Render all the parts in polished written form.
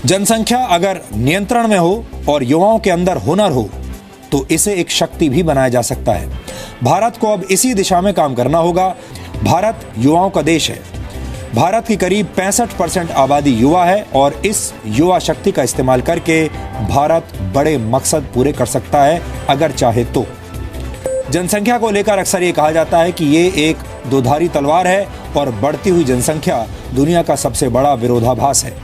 जनसंख्या अगर नियंत्रण में हो और युवाओं के अंदर हुनर हो तो इसे एक शक्ति भी बनाया जा सकता है। भारत को अब इसी दिशा में काम करना होगा। भारत युवाओं का देश है। भारत की करीब 65% आबादी युवा है और इस युवा शक्ति का इस्तेमाल करके भारत बड़े मकसद पूरे कर सकता है अगर चाहे तो। जनसंख्या को लेकर अक्सर ये कहा जाता है कि ये एक दोधारी तलवार है और बढ़ती हुई जनसंख्या दुनिया का सबसे बड़ा विरोधाभास है।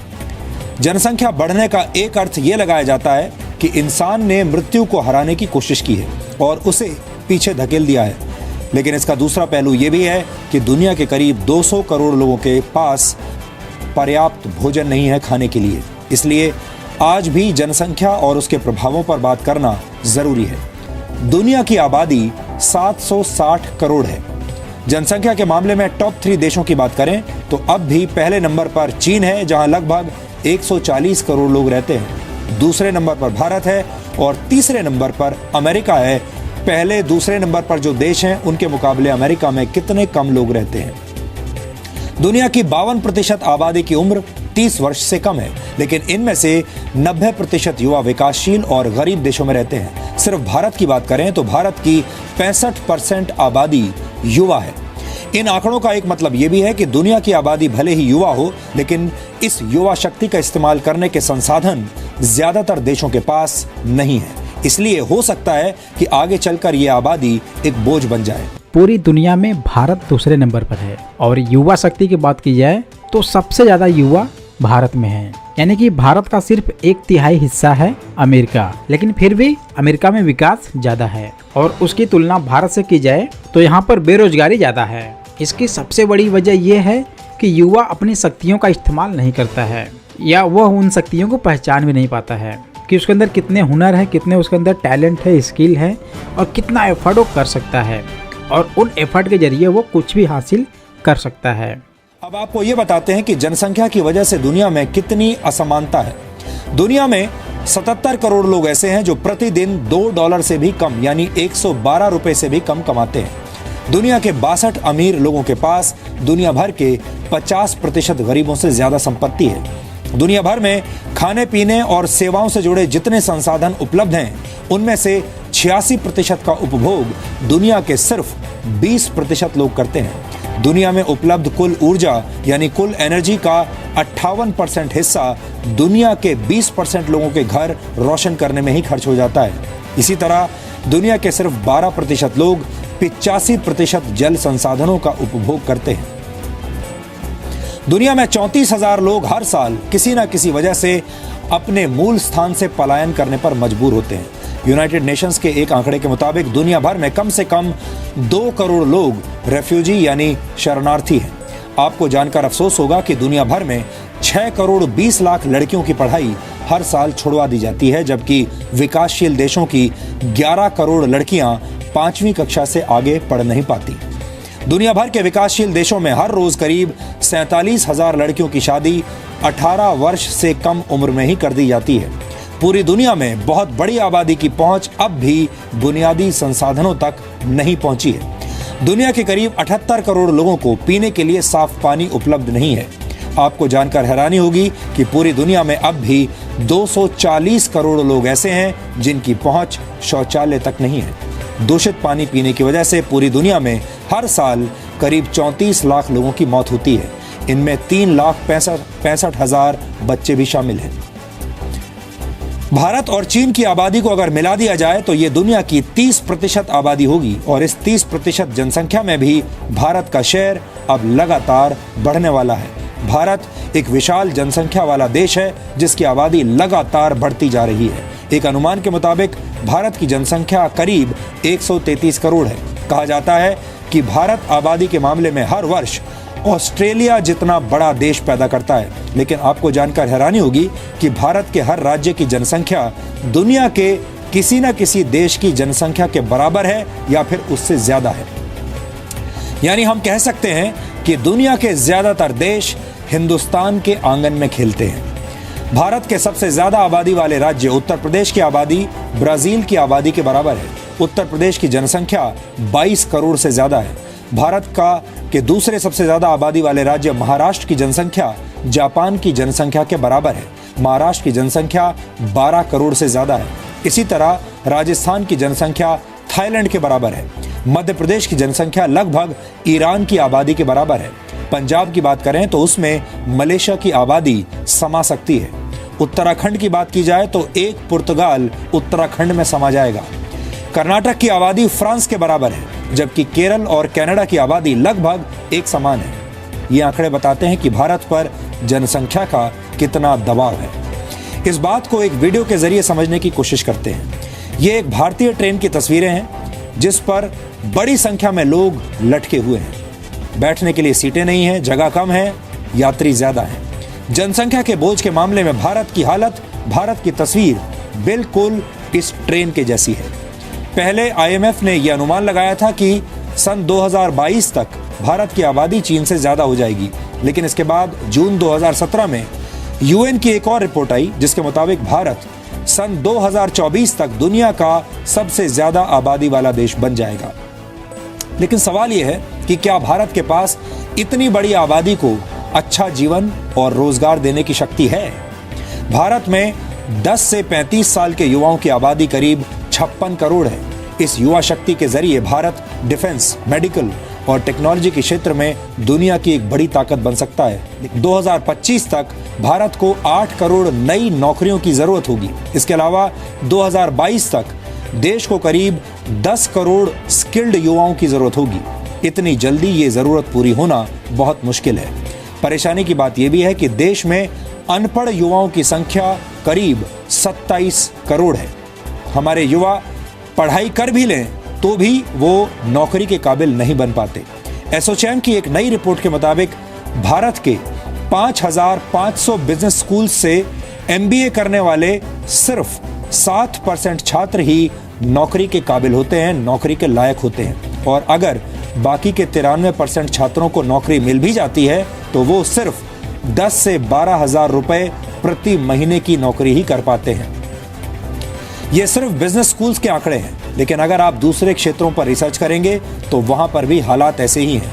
जनसंख्या बढ़ने का एक अर्थ ये लगाया जाता है कि इंसान ने मृत्यु को हराने की कोशिश की है और उसे पीछे धकेल दिया है। लेकिन इसका दूसरा पहलू ये भी है कि दुनिया के करीब 200 करोड़ लोगों के पास पर्याप्त भोजन नहीं है खाने के लिए। इसलिए आज भी जनसंख्या और उसके प्रभावों पर बात करना जरूरी है। दुनिया की आबादी 760 करोड़ है। जनसंख्या के मामले में टॉप 3 देशों की बात करें तो अब भी पहले नंबर पर चीन है, जहां लगभग 140 करोड़ लोग रहते हैं। दूसरे नंबर पर भारत है और तीसरे नंबर पर अमेरिका है। पहले दूसरे नंबर पर जो देश हैं उनके मुकाबले अमेरिका में कितने कम लोग रहते हैं। दुनिया की 52% आबादी की उम्र 30 वर्ष से कम है, लेकिन इनमें से 90% युवा विकासशील और गरीब देशों में रहते हैं। सिर्फ भारत की बात करें तो भारत की 65% आबादी युवा है। इन आंकड़ों का एक मतलब यह भी है कि दुनिया की आबादी भले ही युवा हो, लेकिन इस युवा शक्ति का इस्तेमाल करने के संसाधन ज्यादातर देशों के पास नहीं है। इसलिए हो सकता है कि आगे चलकर यह आबादी एक बोझ बन जाए। पूरी दुनिया में भारत दूसरे नंबर पर है और युवा शक्ति की बात की जाए तो सबसे ज्यादा युवा भारत में है। यानी कि भारत का सिर्फ 1/3 हिस्सा है अमेरिका, लेकिन फिर भी अमेरिका में विकास ज्यादा है। और उसकी तुलना भारत से की जाए तो यहाँ पर बेरोजगारी ज्यादा है। इसकी सबसे बड़ी वजह यह है कि युवा अपनी शक्तियों का इस्तेमाल नहीं करता है या वह उन शक्तियों को पहचान भी नहीं पाता है कि उसके अंदर कितने हुनर है, कितने उसके अंदर टैलेंट है, स्किल है और कितना एफर्ट वो कर सकता है और उन एफर्ट के जरिए वो कुछ भी हासिल कर सकता है। अब आपको ये बताते हैं कि जनसंख्या की वजह से दुनिया में कितनी असमानता है। दुनिया में 77 करोड़ लोग ऐसे हैं जो प्रतिदिन $2 से भी कम यानी 112 रुपए से भी कम कमाते हैं। दुनिया के 62 अमीर लोगों के पास दुनिया भर के 50% गरीबों से ज्यादा संपत्ति है। दुनिया भर में खाने पीने और सेवाओं से जुड़े जितने संसाधन उपलब्ध हैं उनमें से 86% का उपभोग दुनिया के सिर्फ 20% लोग करते हैं। दुनिया में उपलब्ध कुल ऊर्जा यानी कुल एनर्जी का 58% हिस्सा दुनिया के 20% लोगों के घर रोशन करने में ही खर्च हो जाता है। इसी तरह दुनिया के सिर्फ 12% लोग 85% जल संसाधनों का उपभोग करते हैं। दुनिया में 34,000 लोग हर साल किसी न किसी वजह से अपने मूल स्थान से पलायन करने पर मजबूर होते हैं। यूनाइटेड नेशंस के एक आंकड़े के मुताबिक दुनिया भर में कम से कम 2 करोड़ लोग रेफ्यूजी यानी शरणार्थी हैं। आपको जानकर अफसोस होगा कि दुनिया भर में 6 करोड़ 20 लाख लड़कियों की पढ़ाई हर साल छुड़वा दी जाती है, जबकि विकासशील देशों की 11 करोड़ लड़कियां 5वीं कक्षा से आगे पढ़ नहीं पाती। दुनिया भर के विकासशील देशों में हर रोज करीब 47,000 लड़कियों की शादी 18 वर्ष से कम उम्र में ही कर दी जाती है। पूरी दुनिया में बहुत बड़ी आबादी की पहुंच अब भी बुनियादी संसाधनों तक नहीं पहुंची है। दुनिया के करीब 78 करोड़ लोगों को पीने के लिए साफ पानी उपलब्ध नहीं है। आपको जानकर हैरानी होगी कि पूरी दुनिया में अब भी 240 करोड़ लोग ऐसे हैं जिनकी पहुंच शौचालय तक नहीं है। दूषित पानी पीने की वजह से पूरी दुनिया में हर साल करीब 34 लाख लोगों की मौत होती है। इनमें 3,65,000 बच्चे भी शामिल हैं। भारत और चीन की आबादी को अगर मिला दिया जाए तो ये दुनिया की 30% आबादी होगी और इस 30% जनसंख्या में भी भारत का शेयर अब लगातार बढ़ने वाला है। भारत एक विशाल जनसंख्या वाला देश है जिसकी आबादी लगातार बढ़ती जा रही है। एक अनुमान के मुताबिक भारत की जनसंख्या करीब 133 करोड़ है। कहा जाता है कि भारत आबादी के मामले में हर वर्ष ऑस्ट्रेलिया जितना बड़ा देश पैदा करता है, लेकिन आपको जानकर हैरानी होगी कि भारत के हर राज्य की जनसंख्या दुनिया के किसी न किसी देश की जनसंख्या के बराबर है या फिर उससे ज्यादा है। यानी हम कह सकते हैं कि दुनिया के ज्यादातर देश हिंदुस्तान के आंगन में खेलते हैं। भारत के सबसे ज्यादा आबादी वाले राज्य उत्तर प्रदेश की आबादी ब्राजील की आबादी के बराबर है। उत्तर प्रदेश की जनसंख्या 22 करोड़ से ज्यादा है। भारत के दूसरे सबसे ज्यादा आबादी वाले राज्य महाराष्ट्र की जनसंख्या जापान की जनसंख्या के बराबर है। महाराष्ट्र की जनसंख्या 12 करोड़ से ज्यादा है। इसी तरह राजस्थान की जनसंख्या थाईलैंड के बराबर है। मध्य प्रदेश की जनसंख्या लगभग ईरान की आबादी के बराबर है। पंजाब की बात करें तो उसमें मलेशिया की आबादी समा सकती है। उत्तराखंड की बात की जाए तो एक पुर्तगाल उत्तराखंड में समा जाएगा। कर्नाटक की आबादी फ्रांस के बराबर है, जबकि केरल और कनाडा की आबादी लगभग एक समान है। ये आंकड़े बताते हैं कि भारत पर जनसंख्या का कितना दबाव है। इस बात को एक वीडियो के जरिए समझने की कोशिश करते हैं। ये एक भारतीय ट्रेन की तस्वीरें हैं जिस पर बड़ी संख्या में लोग लटके हुए हैं। बैठने के लिए सीटें नहीं हैं, जगह कम है, यात्री ज्यादा हैं। जनसंख्या के बोझ के मामले में भारत की हालत, भारत की तस्वीर बिल्कुल इस ट्रेन के जैसी है। पहले IMF ने यह अनुमान लगाया था कि सन 2022 तक भारत की आबादी चीन से ज्यादा हो जाएगी, लेकिन इसके बाद जून 2017 में UN की एक और रिपोर्ट आई जिसके मुताबिक भारत सन 2024 तक दुनिया का सबसे ज्यादा आबादी वाला देश बन जाएगा। लेकिन सवाल यह है कि क्या भारत के पास इतनी बड़ी आबादी को अच्छा जीवन और रोजगार देने की शक्ति है? भारत में 10 से 35 साल के युवाओं की आबादी करीब 56 करोड़ है। इस युवा शक्ति के जरिए भारत डिफेंस, मेडिकल और टेक्नोलॉजी के क्षेत्र में दुनिया की एक बड़ी ताकत बन सकता है। 2025 तक भारत को 8 करोड़ नई नौकरियों की जरूरत होगी। इसके अलावा 2022 तक देश को करीब 10 करोड़ स्किल्ड युवाओं की जरूरत होगी। इतनी जल्दी ये जरूरत पूरी होना बहुत मुश्किल है। परेशानी की बात यह भी है कि देश में अनपढ़ युवाओं की संख्या करीब 27 करोड़ है। हमारे युवा पढ़ाई कर भी लें तो भी वो नौकरी के काबिल नहीं बन पाते। एसोचैम की एक नई रिपोर्ट के मुताबिक भारत के 5,500 बिजनेस स्कूल से MBA करने वाले सिर्फ 7% छात्र ही नौकरी के काबिल होते हैं, नौकरी के लायक होते हैं। और अगर बाकी के 93% छात्रों को नौकरी मिल भी जाती है तो वो सिर्फ 10 से 12 हजार रुपए प्रति महीने की नौकरी ही कर पाते हैं। ये सिर्फ बिजनेस स्कूल्स के आंकड़े हैं, लेकिन अगर आप दूसरे क्षेत्रों पर रिसर्च करेंगे तो वहां पर भी हालात ऐसे ही हैं।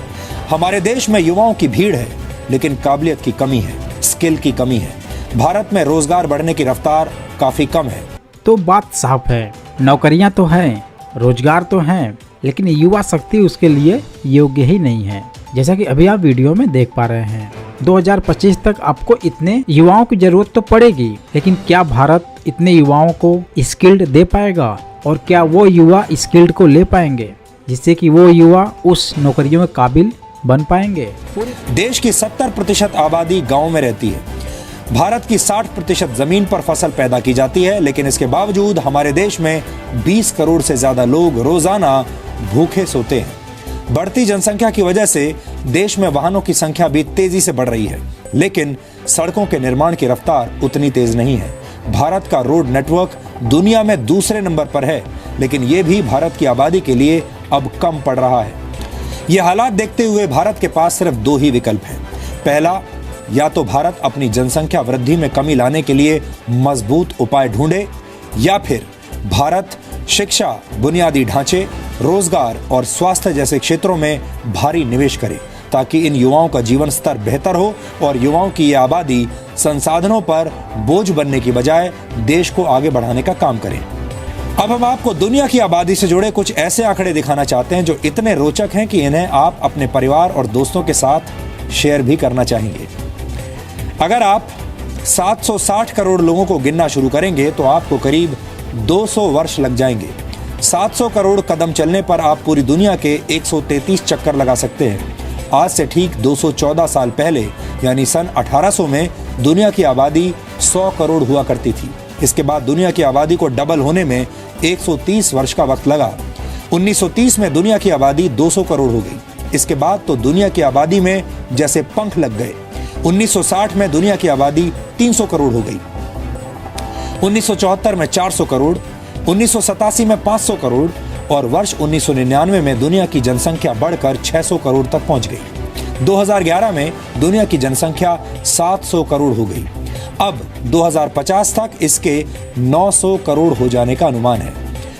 हमारे देश में युवाओं की भीड़ है, लेकिन काबिलियत की कमी है, स्किल की कमी है। भारत में रोजगार बढ़ने की रफ्तार काफी कम है। तो बात साफ है, नौकरियां तो हैं, रोजगार तो हैं, लेकिन युवा शक्ति उसके लिए योग्य ही नहीं है। जैसा कि अभी आप वीडियो में देख पा रहे हैं, 2025 तक आपको इतने युवाओं की जरूरत तो पड़ेगी, लेकिन क्या भारत इतने युवाओं को स्किल्ड दे पाएगा? और क्या वो युवा स्किल्ड को ले पाएंगे जिससे कि वो युवा उस नौकरियों में काबिल बन पाएंगे? देश की 70% आबादी गांव में रहती है। भारत की 60% जमीन पर फसल पैदा की जाती है, लेकिन इसके बावजूद हमारे देश में 20 करोड़ से ज्यादा लोग रोजाना भूखे सोते हैं। बढ़ती जनसंख्या की वजह से देश में वाहनों की संख्या भी तेजी से बढ़ रही है, लेकिन सड़कों के निर्माण की रफ्तार उतनी तेज नहीं है। भारत का रोड नेटवर्क दुनिया में दूसरे नंबर पर है, लेकिन ये भी भारत की आबादी के लिए अब कम पड़ रहा है। ये हालात देखते हुए भारत के पास सिर्फ 2 ही विकल्प हैं। पहला, या तो भारत अपनी जनसंख्या वृद्धि में कमी लाने के लिए मजबूत उपाय ढूंढे, या फिर भारत शिक्षा, बुनियादी ढांचे, रोजगार और स्वास्थ्य जैसे क्षेत्रों में भारी निवेश करे, ताकि इन युवाओं का जीवन स्तर बेहतर हो और युवाओं की ये आबादी संसाधनों पर बोझ बनने की बजाय देश को आगे बढ़ाने का काम करे। अब हम आपको दुनिया की आबादी से जुड़े कुछ ऐसे आंकड़े दिखाना चाहते हैं जो इतने रोचक हैं कि इन्हें आप अपने परिवार और दोस्तों के साथ शेयर भी करना चाहेंगे। अगर आप 760 करोड़ लोगों को गिनना शुरू करेंगे तो आपको करीब 200 वर्ष लग जाएंगे। 700 करोड़ कदम चलने पर आप पूरी दुनिया के 133 चक्कर लगा सकते हैं। आज से ठीक 214 साल पहले यानी सन 1800 में दुनिया की आबादी 100 करोड़ हुआ करती थी। इसके बाद दुनिया की आबादी को डबल होने में 130 वर्ष का वक्त लगा। 1930 में दुनिया की आबादी 200 करोड़ हो गई। इसके बाद तो दुनिया की आबादी में जैसे पंख लग गए। 1960 में दुनिया की आबादी 300 करोड़ हो गई। 1974 में 400 करोड़, 1987 में 500 करोड़ और वर्ष 1999 में दुनिया की जनसंख्या बढ़कर 600 करोड़ तक पहुंच गई। 2011 में दुनिया की जनसंख्या 700 करोड़ हो गई। अब 2050 तक इसके 900 करोड़ हो जाने का अनुमान है।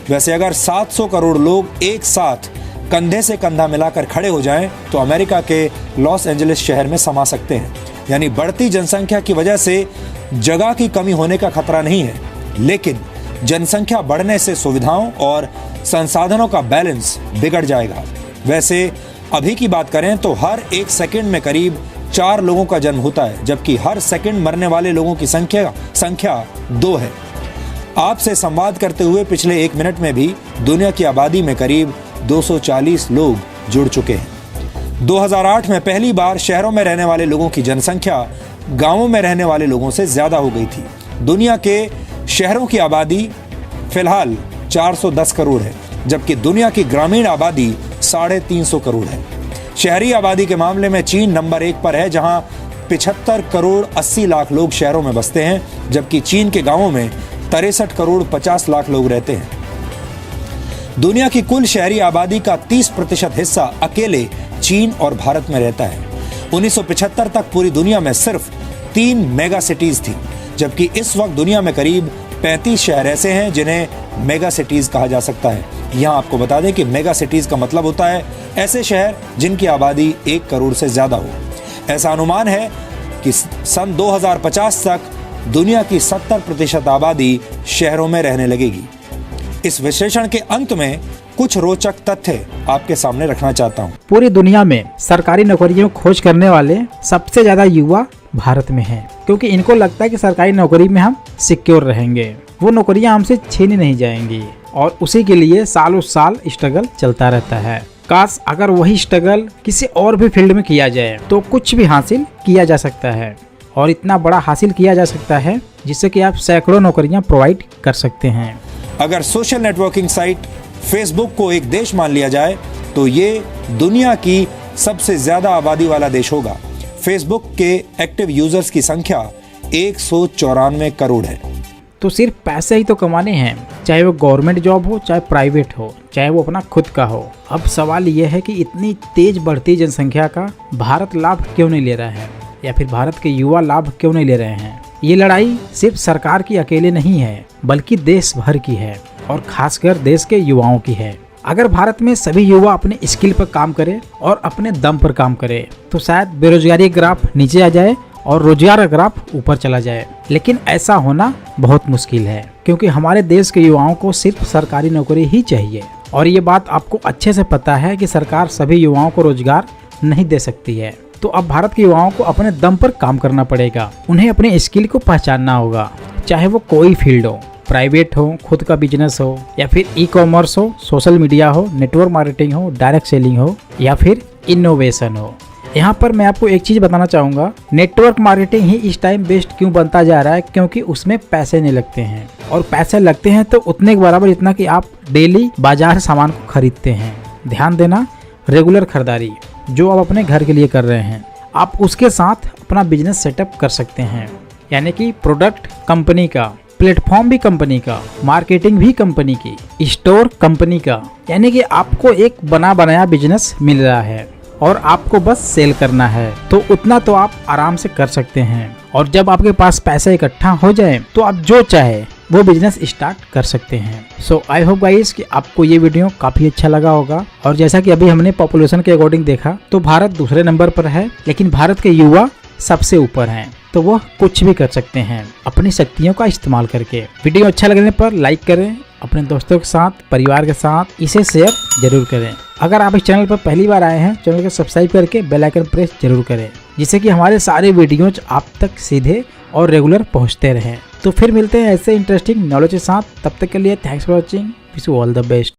वैसे अगर 700 करोड़ लोग एक साथ कंधे से कंधा मिलाकर खड़े हो जाएं तो अमेरिका के लॉस एंजलिस शहर में समा सकते हैं। यानी बढ़ती जनसंख्या की वजह से जगह की कमी होने का खतरा नहीं है, लेकिन जनसंख्या बढ़ने से सुविधाओं और संसाधनों का बैलेंस बिगड़ जाएगा। वैसे अभी की बात करें तो हर 1 सेकंड में करीब 4 लोगों का जन्म होता है, जबकि हर सेकंड मरने वाले लोगों की संख्या 2 है। आपसे संवाद करते हुए पिछले 1 मिनट में भी दुनिया की आबादी में करीब 240 लोग जुड़ चुके हैं। 2008 में पहली बार शहरों में रहने वाले लोगों की जनसंख्या गांवों में रहने वाले लोगों से ज्यादा हो गई थी। दुनिया के शहरों की आबादी फिलहाल 410 करोड़ है, जबकि दुनिया की ग्रामीण आबादी 350 करोड़ है। शहरी आबादी के मामले में चीन नंबर 1 पर है, जहां 75 करोड़ 80 लाख लोग शहरों में बसते हैं, जबकि चीन के गांवों में 63 करोड़ 50 लाख लोग रहते हैं। दुनिया की कुल शहरी आबादी का 30% हिस्सा अकेले चीन और भारत में रहता है। 1975 तक पूरी दुनिया में सिर्फ 3 मेगा सिटीज थी, जबकि इस वक्त दुनिया में करीब 35 शहर ऐसे हैं जिन्हें मेगा सिटीज कहा जा सकता है। यहाँ आपको बता दें कि मेगा सिटीज का मतलब होता है ऐसे शहर जिनकी आबादी 1 करोड़ से ज्यादा हो। ऐसा अनुमान है कि सन 2050 तक दुनिया की 70% आबादी शहरों में रहने लगेगी। इस विश्लेषण के अंत में कुछ रोचक तथ्य आपके सामने रखना चाहता हूँ। पूरी दुनिया में सरकारी नौकरियों खोज करने वाले सबसे ज्यादा युवा भारत में हैं, क्योंकि इनको लगता है कि सरकारी नौकरी में हम सिक्योर रहेंगे, वो नौकरियां हमसे छीनी नहीं जाएंगी, और उसी के लिए सालों साल स्ट्रगल चलता रहता है। काश अगर वही स्ट्रगल किसी और भी फील्ड में किया जाए तो कुछ भी हासिल किया जा सकता है, और इतना बड़ा हासिल किया जा सकता है जिससे कि आप सैकड़ों नौकरियां प्रोवाइड कर सकते हैं। अगर सोशल नेटवर्किंग साइट फेसबुक को एक देश मान लिया जाए तो ये दुनिया की सबसे ज्यादा आबादी वाला देश होगा। फेसबुक के एक्टिव यूजर्स की संख्या 194 करोड़ है। तो सिर्फ पैसे ही तो कमाने हैं, चाहे वो गवर्नमेंट जॉब हो, चाहे प्राइवेट हो, चाहे वो अपना खुद का हो। अब सवाल ये है कि इतनी तेज बढ़ती जनसंख्या का भारत लाभ क्यों नहीं ले रहा है, या फिर भारत के युवा लाभ क्यों नहीं ले रहे हैं। ये लड़ाई सिर्फ सरकार की अकेले नहीं है, बल्कि देश भर की है, और खासकर देश के युवाओं की है। अगर भारत में सभी युवा अपने स्किल पर काम करें और अपने दम पर काम करें तो शायद बेरोजगारी ग्राफ नीचे आ जाए और रोजगार ग्राफ ऊपर चला जाए। लेकिन ऐसा होना बहुत मुश्किल है, क्योंकि हमारे देश के युवाओं को सिर्फ सरकारी नौकरी ही चाहिए, और ये बात आपको अच्छे से पता है कि सरकार सभी युवाओं को रोजगार नहीं दे सकती है। तो अब भारत के युवाओं को अपने दम पर काम करना पड़ेगा। उन्हें अपने स्किल को पहचानना होगा, चाहे वो कोई फील्ड हो, प्राइवेट हो, खुद का बिजनेस हो, या फिर ई-कॉमर्स हो, सोशल मीडिया हो, नेटवर्क मार्केटिंग हो, डायरेक्ट सेलिंग हो, या फिर इनोवेशन हो। यहाँ पर मैं आपको एक चीज बताना चाहूँगा, नेटवर्क मार्केटिंग ही इस टाइम बेस्ट क्यों बनता जा रहा है, क्योंकि उसमें पैसे नहीं लगते हैं, और पैसे लगते हैं तो उतने के बराबर जितना कि आप डेली बाजार से सामान को खरीदते हैं। ध्यान देना, रेगुलर खरीदारी जो आप अपने घर के लिए कर रहे हैं, आप उसके साथ अपना बिजनेस सेटअप कर सकते हैं। यानी कि प्रोडक्ट कंपनी का, प्लेटफॉर्म भी कंपनी का, मार्केटिंग भी कंपनी की, स्टोर कंपनी का, यानी कि आपको एक बना बनाया बिजनेस मिल रहा है और आपको बस सेल करना है, तो उतना तो आप आराम से कर सकते हैं। और जब आपके पास पैसा इकट्ठा हो जाए तो आप जो चाहे वो बिजनेस स्टार्ट कर सकते हैं। सो आई होप गाइस कि आपको ये वीडियो काफी अच्छा लगा होगा। और जैसा कि अभी हमने पॉपुलेशन के अकॉर्डिंग देखा तो भारत दूसरे नंबर पर है, लेकिन भारत के युवा सबसे ऊपर हैं, तो वह कुछ भी कर सकते हैं अपनी शक्तियों का इस्तेमाल करके। वीडियो अच्छा लगने पर लाइक करें, अपने दोस्तों के साथ, परिवार के साथ इसे शेयर जरूर करें। अगर आप इस चैनल पर पहली बार आए हैं, चैनल को सब्सक्राइब करके बेल आइकन प्रेस जरूर करें, जिससे कि हमारे सारे वीडियोज आप तक सीधे और रेगुलर पहुंचते रहें। तो फिर मिलते हैं ऐसे इंटरेस्टिंग नॉलेज के साथ। तब तक के लिए thanks for watching, wish you all the best.